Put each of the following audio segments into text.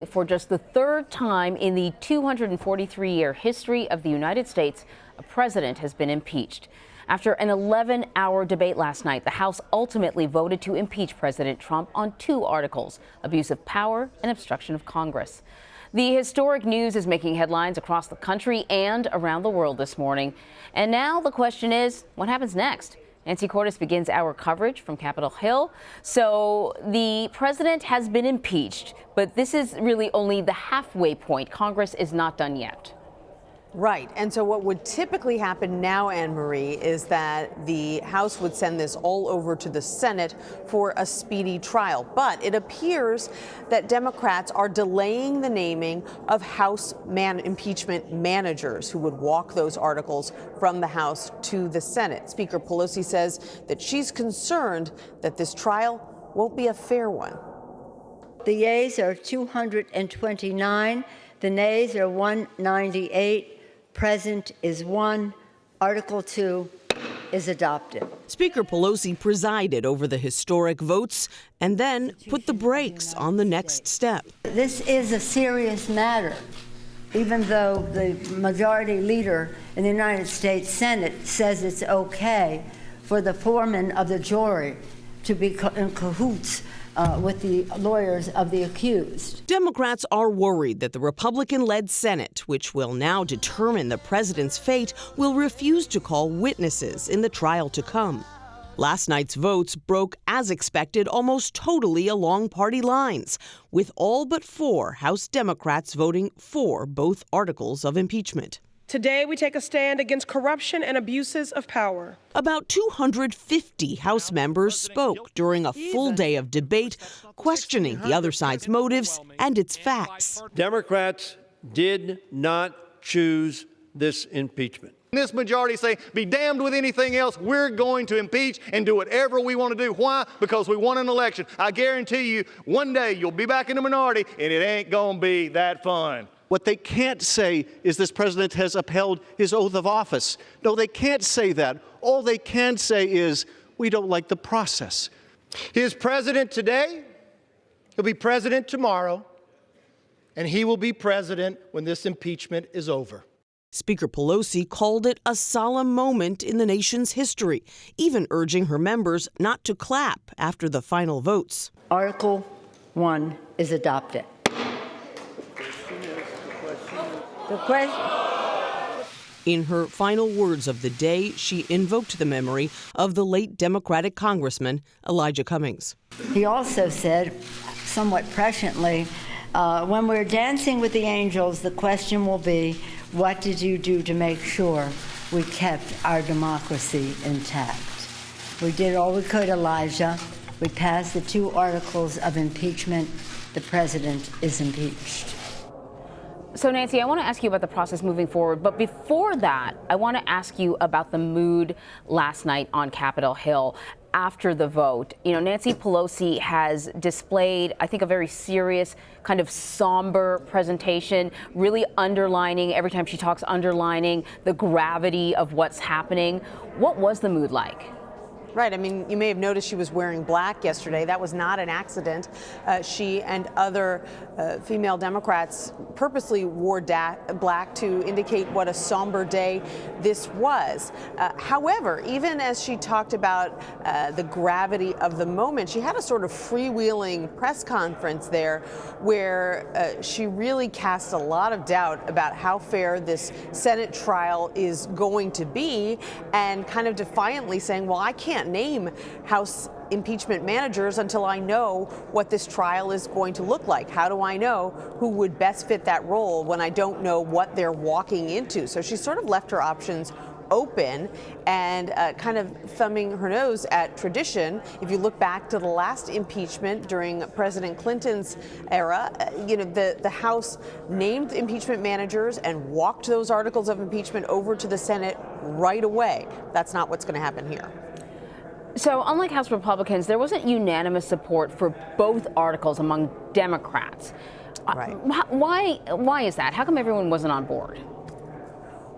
For just the third time in the 243-year history of the United States, a president has been impeached. After an 11-hour debate last night, the House ultimately voted to impeach President Trump on two articles: abuse of power and obstruction of Congress. The historic news is making headlines across the country and around the world this morning. And now the question is, what happens next? Nancy Cordes begins our coverage from Capitol Hill. So the president has been impeached, but this is really only the halfway point. Congress is not done yet. Right. And so what would typically happen now, Anne Marie, is that the House would send this all over to the Senate for a speedy trial. But it appears that Democrats are delaying the naming of House impeachment managers who would walk those articles from the House to the Senate. Speaker Pelosi says that she's concerned that this trial won't be a fair one. The yeas are 229. The nays are 198. Present is 1. Article 2 is adopted. Speaker Pelosi presided over the historic votes and then put the brakes on the next step. This is a serious matter, even though the majority leader in the United States Senate says it's okay for the foreman of the jury to be in cahoots with the lawyers of the accused. Democrats are worried that the Republican-led Senate, which will now determine the president's fate, will refuse to call witnesses in the trial to come. Last night's votes broke, as expected, almost totally along party lines, with all but 4 House Democrats voting for both articles of impeachment. Today, we take a stand against corruption and abuses of power. About 250 House members spoke during a full day of debate, questioning the other side's motives and its facts. Democrats did not choose this impeachment. This majority say, be damned with anything else, we're going to impeach and do whatever we want to do. Why? Because we won an election. I guarantee you, one day you'll be back in the minority and it ain't going to be that fun. What they can't say is this president has upheld his oath of office. No, they can't say that. All they can say is, we don't like the process. He is president today, he'll be president tomorrow, and he will be president when this impeachment is over. Speaker Pelosi called it a solemn moment in the nation's history, even urging her members not to clap after the final votes. Article 1 is adopted. In her final words of the day, she invoked the memory of the late Democratic Congressman Elijah Cummings. He also said, somewhat presciently, when we're dancing with the angels, the question will be, what did you do to make sure we kept our democracy intact? We did all we could, Elijah. We passed the 2 articles of impeachment. The president is impeached. So, Nancy, I want to ask you about the process moving forward. But before that, I want to ask you about the mood last night on Capitol Hill after the vote. You know, Nancy Pelosi has displayed, I think, a very serious, kind of somber presentation, really underlining, every time she talks, underlining the gravity of what's happening. What was the mood like? Right. I mean, you may have noticed she was wearing black yesterday. That was not an accident. She and other female Democrats purposely wore black to indicate what a somber day this was. However, even as she talked about the gravity of the moment, she had a sort of freewheeling press conference there where she really cast a lot of doubt about how fair this Senate trial is going to be, and kind of defiantly saying, well, I can't name House impeachment managers until I know what this trial is going to look like. How do I know who would best fit that role when I don't know what they're walking into? So she sort of left her options open and kind of thumbing her nose at tradition. If you look back to the last impeachment during President Clinton's era, the House named impeachment managers and walked those articles of impeachment over to the Senate right away. That's not what's going to happen here. So unlike House Republicans, there wasn't unanimous support for both articles among Democrats. Right. Why is that? How come everyone wasn't on board?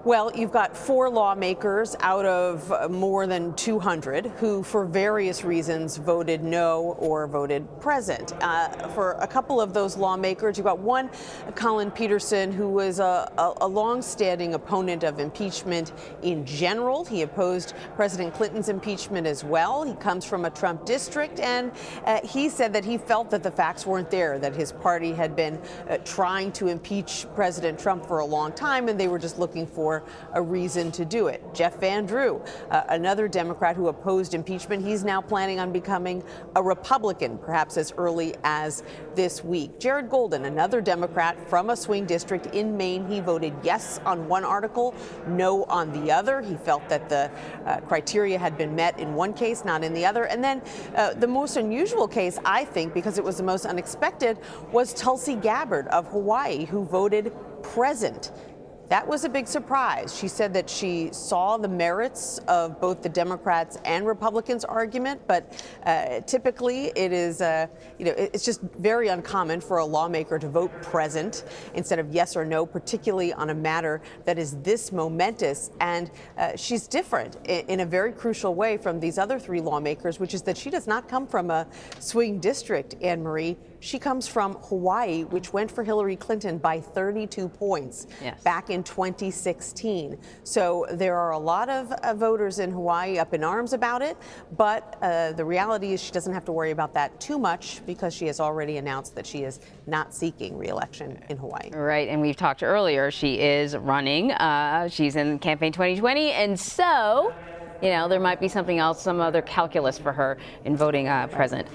Well, you've got 4 lawmakers out of more than 200 who, for various reasons, voted no or voted present. For a couple of those lawmakers, you've got one, Colin Peterson, who was a longstanding opponent of impeachment in general. He opposed President Clinton's impeachment as well. He comes from a Trump district, and he said that he felt that the facts weren't there, that his party had been trying to impeach President Trump for a long time, and they were just looking for a reason to do it. Jeff Van Drew, another Democrat who opposed impeachment, he's now planning on becoming a Republican, perhaps as early as this week. Jared Golden, another Democrat from a swing district in Maine, he voted yes on one article, no on the other. He felt that the criteria had been met in one case, not in the other. And then the most unusual case, I think, because it was the most unexpected, was Tulsi Gabbard of Hawaii, who voted present. That was a big surprise. She said that she saw the merits of both the Democrats and Republicans' argument, but typically it is, it's just very uncommon for a lawmaker to vote present instead of yes or no, particularly on a matter that is this momentous. And she's different in a very crucial way from these other 3 lawmakers, which is that she does not come from a swing district, Anne Marie. She comes from Hawaii, which went for Hillary Clinton by 32 points back in 2016. So there are a lot of voters in Hawaii up in arms about it, but the reality is she doesn't have to worry about that too much because she has already announced that she is not seeking re-election in Hawaii. Right, and we've talked earlier, she is running. She's in campaign 2020, and so there might be something else, some other calculus for her in voting present.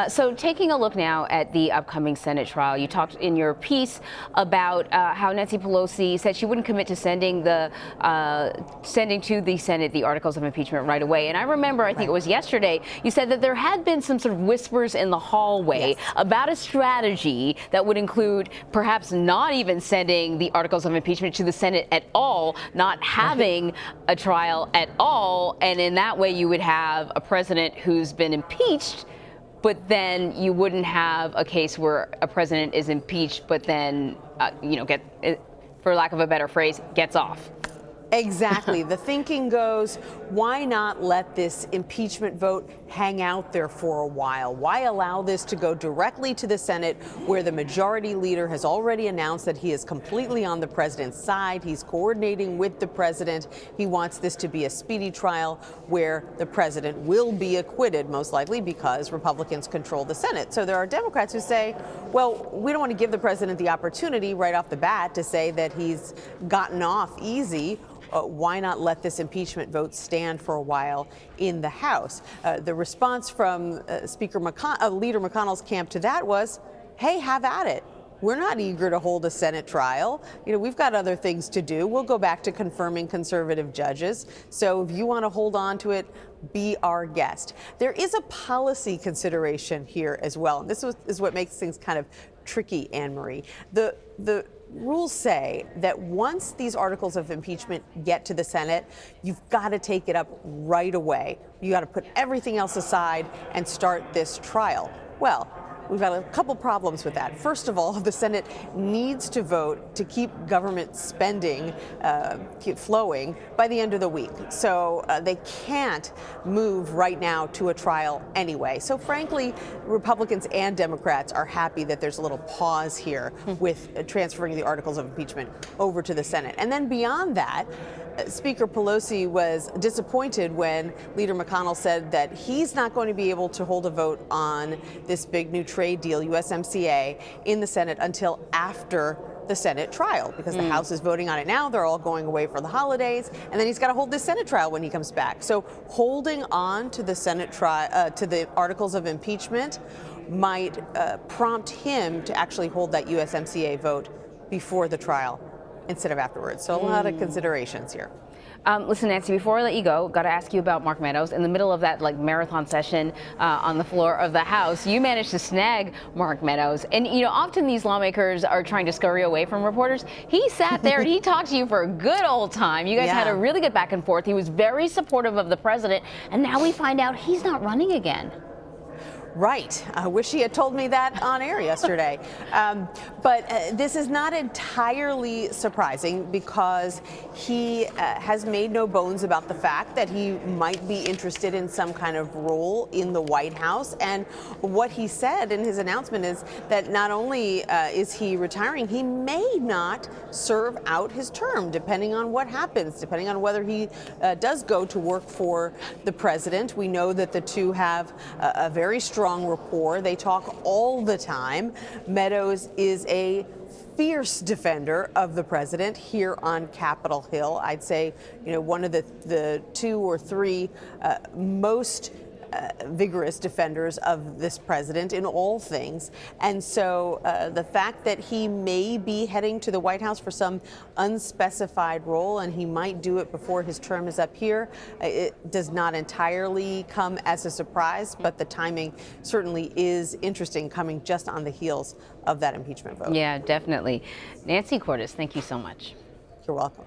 So taking a look now at the upcoming Senate trial, you talked in your piece about how Nancy Pelosi said she wouldn't commit to sending to the Senate the articles of impeachment right away. And I remember, I think it was yesterday, you said that there had been some sort of whispers in the hallway about a strategy that would include perhaps not even sending the articles of impeachment to the Senate at all, not having a trial at all. And in that way, you would have a president who's been impeached, but then you wouldn't have a case where a president is impeached, but then, for lack of a better phrase, gets off. Exactly. The thinking goes, why not let this impeachment vote hang out there for a while? Why allow this to go directly to the Senate, where the majority leader has already announced that he is completely on the president's side? He's coordinating with the president. He wants this to be a speedy trial where the president will be acquitted, most likely because Republicans control the Senate. So there are Democrats who say, well, we don't want to give the president the opportunity right off the bat to say that he's gotten off easy. Why not let this impeachment vote stand for a while in the House? The response from Leader McConnell's camp to that was, hey, have at it. We're not eager to hold a Senate trial. We've got other things to do. We'll go back to confirming conservative judges. So if you want to hold on to it, be our guest. There is a policy consideration here as well. And this is what makes things kind of tricky, Anne Marie. The rules say that once these articles of impeachment get to the Senate, you've got to take it up right away. You got to put everything else aside and start this trial. Well, we've got a couple problems with that. First of all, the Senate needs to vote to keep government spending flowing by the end of the week. So they can't move right now to a trial anyway. So frankly, Republicans and Democrats are happy that there's a little pause here with transferring the articles of impeachment over to the Senate. And then beyond that, Speaker Pelosi was disappointed when Leader McConnell said that he's not going to be able to hold a vote on this big new trade deal, USMCA, in the Senate until after the Senate trial, because the House is voting on it now. They're all going away for the holidays, and then he's got to hold this Senate trial when he comes back. So holding on to the Senate trial, to the articles of impeachment, might prompt him to actually hold that USMCA vote before the trial instead of afterwards. So a lot of considerations here. Listen, Nancy, before I let you go, got to ask you about Mark Meadows. In the middle of that marathon session on the floor of the House, you managed to snag Mark Meadows. And, often these lawmakers are trying to scurry away from reporters. He sat there and he talked to you for a good old time. You guys had a really good back and forth. He was very supportive of the president. And now we find out he's not running again. Right. I wish he had told me that on air yesterday. But this is not entirely surprising because he has made no bones about the fact that he might be interested in some kind of role in the White House. And what he said in his announcement is that not only is he retiring, he may not serve out his term, depending on what happens, depending on whether he does go to work for the president. We know that the two have a very strong rapport. They talk all the time. Meadows is a fierce defender of the president here on Capitol Hill. I'd say, one of the two or three most vigorous defenders of this president in all things. And so the fact that he may be heading to the White House for some unspecified role, and he might do it before his term is up here, it does not entirely come as a surprise, but the timing certainly is interesting, coming just on the heels of that impeachment vote. Yeah, definitely. Nancy Cordes, thank you so much. You're welcome.